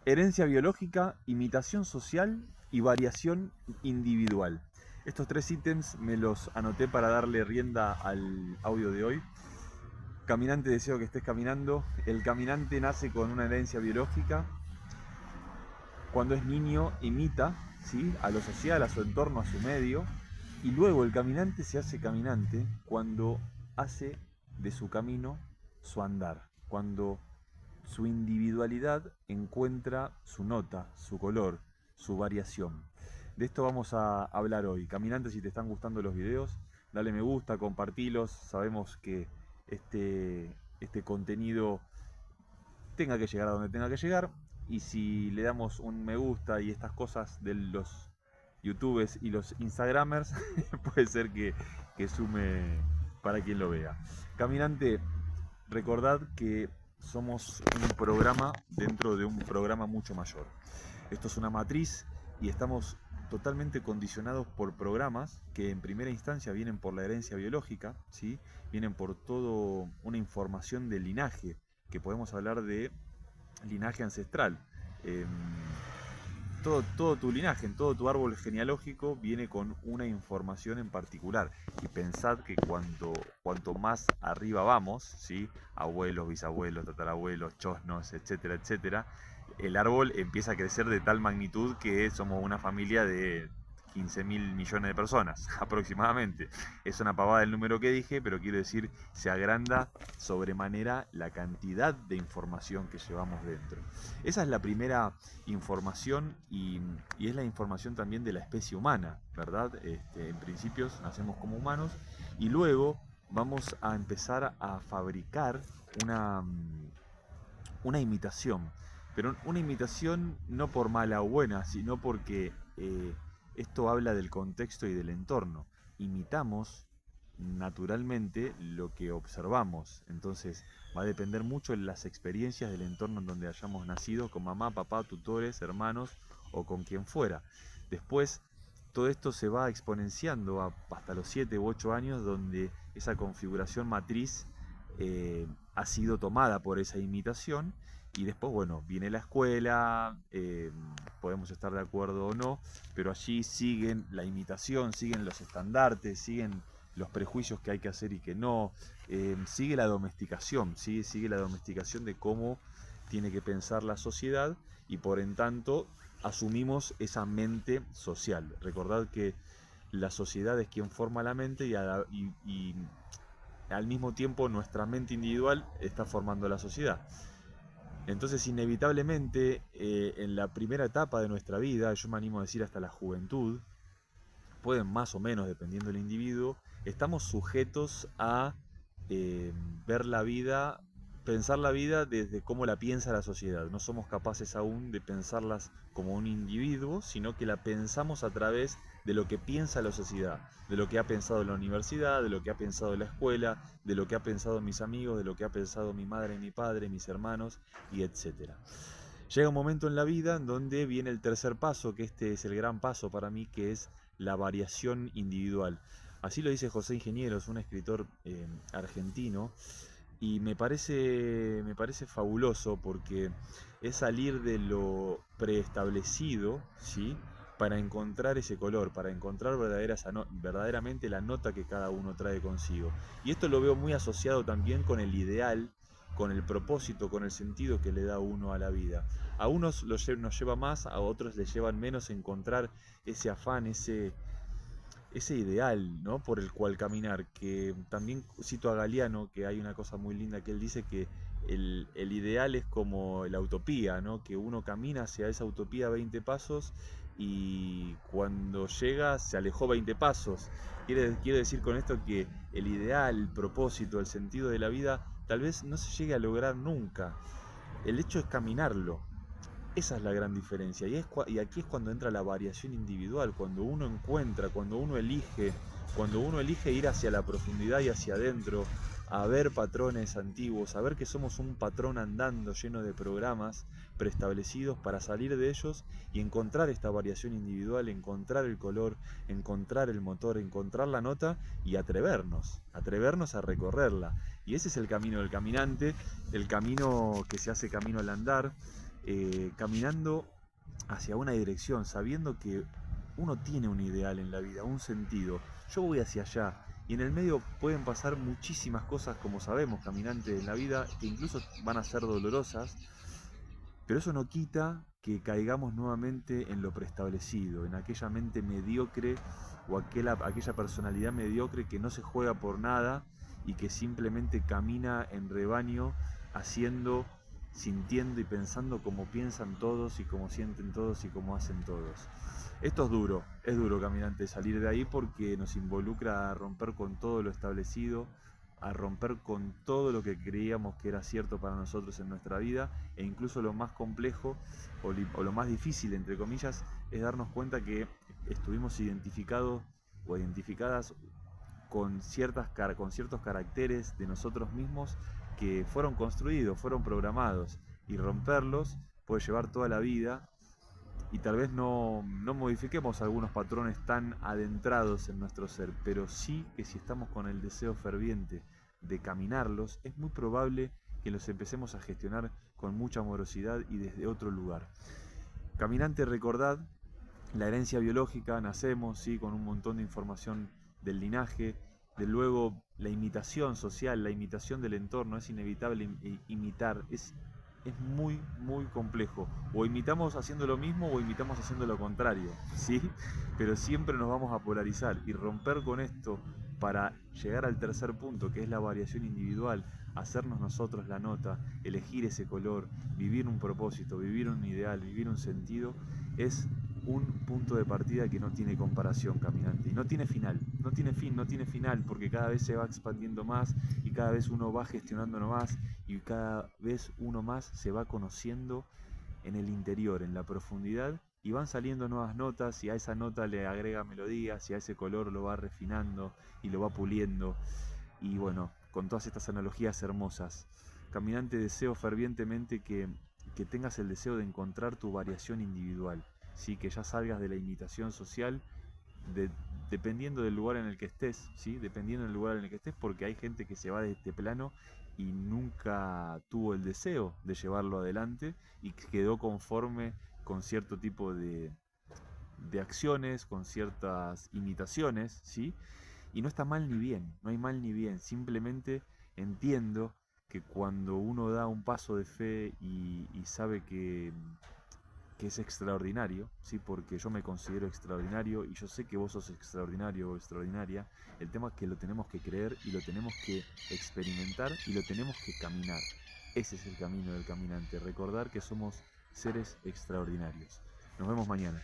Herencia biológica, imitación social y variación individual. Estos tres ítems me los anoté para darle rienda al audio de hoy. Caminante, deseo que estés caminando. El caminante nace con una herencia biológica. Cuando es niño imita, ¿sí?, a lo social, a su entorno, a su medio. Y luego el caminante se hace caminante cuando hace de su camino su andar. Cuando su individualidad encuentra su nota, su color, su variación. De esto vamos a hablar hoy. Caminante, si te están gustando los videos, dale me gusta, compartilos. Sabemos que este contenido tenga que llegar a donde tenga que llegar. Y si le damos un me gusta y estas cosas de los youtubers y los instagramers, puede ser que sume para quien lo vea. Caminante, recordad que somos un programa dentro de un programa mucho mayor. Esto es una matriz y estamos totalmente condicionados por programas que en primera instancia vienen por la herencia biológica, ¿sí? Vienen por toda una información del linaje, que podemos hablar de linaje ancestral. Eh, todo tu linaje, en todo tu árbol genealógico viene con una información en particular. Y pensad que cuanto más arriba vamos, ¿sí?, abuelos, bisabuelos, tatarabuelos, chosnos, etcétera, etcétera, el árbol empieza a crecer de tal magnitud que somos una familia de 15.000 millones de personas aproximadamente. Es una pavada el número que dije, pero quiero decir, se agranda sobremanera la cantidad de información que llevamos dentro. Esa es la primera información y es la información también de la especie humana, ¿verdad? En principios nacemos como humanos y luego vamos a empezar a fabricar una, una imitación. Pero una imitación no por mala o buena, sino porque esto habla del contexto y del entorno. Imitamos naturalmente lo que observamos. Entonces va a depender mucho de las experiencias del entorno en donde hayamos nacido, con mamá, papá, tutores, hermanos o con quien fuera. Después todo esto se va exponenciando hasta los 7 u 8 años, donde esa configuración matriz ha sido tomada por esa imitación. Y después, bueno, viene la escuela, podemos estar de acuerdo o no, pero allí siguen la imitación, siguen los estandartes, siguen los prejuicios que hay que hacer y que no, sigue la domesticación, ¿sí? Sigue la domesticación de cómo tiene que pensar la sociedad y por en tanto asumimos esa mente social. Recordad que la sociedad es quien forma la mente y al mismo tiempo nuestra mente individual está formando la sociedad. Entonces, inevitablemente, en la primera etapa de nuestra vida, yo me animo a decir hasta la juventud, pueden más o menos, dependiendo del individuo, estamos sujetos a eh, ver la vida, pensar la vida desde cómo la piensa la sociedad. No somos capaces aún de pensarlas como un individuo, sino que la pensamos a través de lo que piensa la sociedad, de lo que ha pensado la universidad, de lo que ha pensado la escuela, de lo que ha pensado mis amigos, de lo que ha pensado mi madre, mi padre, mis hermanos, y etcétera. Llega un momento en la vida en donde viene el tercer paso, que este es el gran paso para mí, que es la variación individual. Así lo dice José Ingenieros, un escritor argentino, y me parece fabuloso porque es salir de lo preestablecido, ¿sí?, para encontrar ese color, para encontrar verdaderamente la nota que cada uno trae consigo. Y esto lo veo muy asociado también con el ideal, con el propósito, con el sentido que le da uno a la vida. A unos nos lleva más, a otros les llevan menos encontrar ese afán, ese ideal, ¿no?, por el cual caminar. Que también cito a Galeano, que hay una cosa muy linda que él dice, que el ideal es como la utopía, ¿no?, que uno camina hacia esa utopía 20 pasos y cuando llega se alejó 20 pasos. Quiere decir con esto que el ideal, el propósito, el sentido de la vida tal vez no se llegue a lograr nunca. El hecho es caminarlo. Esa es la gran diferencia y aquí es cuando entra la variación individual, cuando uno encuentra, cuando uno elige ir hacia la profundidad y hacia adentro, a ver patrones antiguos, a ver que somos un patrón andando lleno de programas preestablecidos para salir de ellos y encontrar esta variación individual, encontrar el color, encontrar el motor, encontrar la nota y atrevernos a recorrerla. Y ese es el camino del caminante, el camino que se hace camino al andar, caminando hacia una dirección, sabiendo que uno tiene un ideal en la vida, un sentido. Yo voy hacia allá. Y en el medio pueden pasar muchísimas cosas, como sabemos, caminante en la vida, que incluso van a ser dolorosas, pero eso no quita que caigamos nuevamente en lo preestablecido, en aquella mente mediocre o aquella personalidad mediocre que no se juega por nada y que simplemente camina en rebaño haciendo, sintiendo y pensando como piensan todos y como sienten todos y como hacen todos. Esto es duro caminante salir de ahí porque nos involucra a romper con todo lo establecido, a romper con todo lo que creíamos que era cierto para nosotros en nuestra vida, e incluso lo más complejo o lo más difícil, entre comillas, es darnos cuenta que estuvimos identificados o identificadas con ciertos caracteres de nosotros mismos que fueron construidos, fueron programados, y romperlos puede llevar toda la vida y tal vez no modifiquemos algunos patrones tan adentrados en nuestro ser, pero sí que si estamos con el deseo ferviente de caminarlos, es muy probable que los empecemos a gestionar con mucha amorosidad y desde otro lugar. Caminante, recordad la herencia biológica, nacemos ¿sí? Con un montón de información del linaje, de luego la imitación social, la imitación del entorno, es inevitable imitar, es muy, muy complejo. O imitamos haciendo lo mismo o imitamos haciendo lo contrario, ¿sí? Pero siempre nos vamos a polarizar y romper con esto para llegar al tercer punto, que es la variación individual, hacernos nosotros la nota, elegir ese color, vivir un propósito, vivir un ideal, vivir un sentido, es un punto de partida que no tiene comparación, caminante, y no tiene final, no tiene fin, no tiene final, porque cada vez se va expandiendo más y cada vez uno va gestionándolo más y cada vez uno más se va conociendo en el interior, en la profundidad, y van saliendo nuevas notas y a esa nota le agrega melodías y a ese color lo va refinando y lo va puliendo. Y bueno, con todas estas analogías hermosas, caminante, deseo fervientemente que tengas el deseo de encontrar tu variación individual, ¿sí? Que ya salgas de la imitación social, de, dependiendo del lugar en el que estés, ¿sí? Dependiendo del lugar en el que estés, porque hay gente que se va de este plano y nunca tuvo el deseo de llevarlo adelante y quedó conforme con cierto tipo de acciones, con ciertas imitaciones, ¿sí? Y no está mal ni bien, no hay mal ni bien, simplemente entiendo que cuando uno da un paso de fe y sabe que es extraordinario, ¿sí? Porque yo me considero extraordinario y yo sé que vos sos extraordinario o extraordinaria, el tema es que lo tenemos que creer y lo tenemos que experimentar y lo tenemos que caminar. Ese es el camino del caminante, recordar que somos seres extraordinarios. Nos vemos mañana.